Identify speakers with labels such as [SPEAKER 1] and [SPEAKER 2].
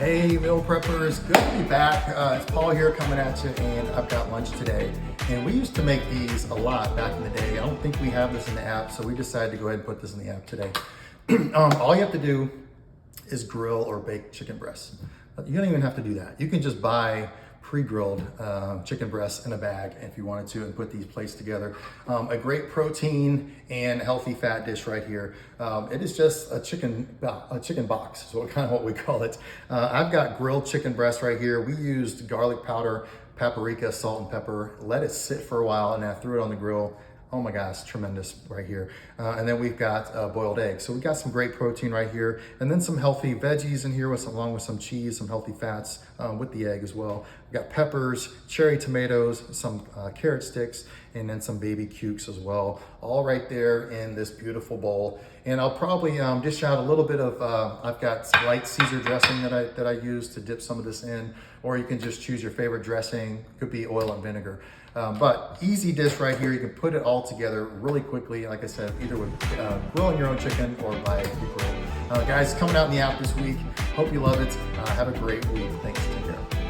[SPEAKER 1] Hey, meal preppers, good to be back. It's Paul here coming at you, and I've got lunch today. And we used to make these a lot back in the day. I don't think we have this in the app, so we decided to go ahead and put this in the app today. All you have to do is grill or bake chicken breasts. You don't even have to do that. You can just buy pre-grilled chicken breasts in a bag if you wanted to, and put these plates together. A great protein and healthy fat dish right here. It is just a chicken box, so kind of what we call it. I've got grilled chicken breast right here. We used garlic powder, paprika, salt and pepper, let it sit for a while, and I threw it on the grill. Oh my gosh, tremendous right here. And then we've got boiled eggs. So we've got some great protein right here, and then some healthy veggies in here along with some cheese, some healthy fats with the egg as well. We've got peppers, cherry tomatoes, some carrot sticks, and then some baby cukes as well. All right there in this beautiful bowl. And I'll probably dish out a little bit of, I've got some light Caesar dressing that I use to dip some of this in, or you can just choose your favorite dressing. Could be oil and vinegar. But easy dish right here. You can put it all together really quickly. Like I said, either with grilling your own chicken or by a grill. Guys, coming out in the app this week. Hope you love it. Have a great week. Thanks. Take care.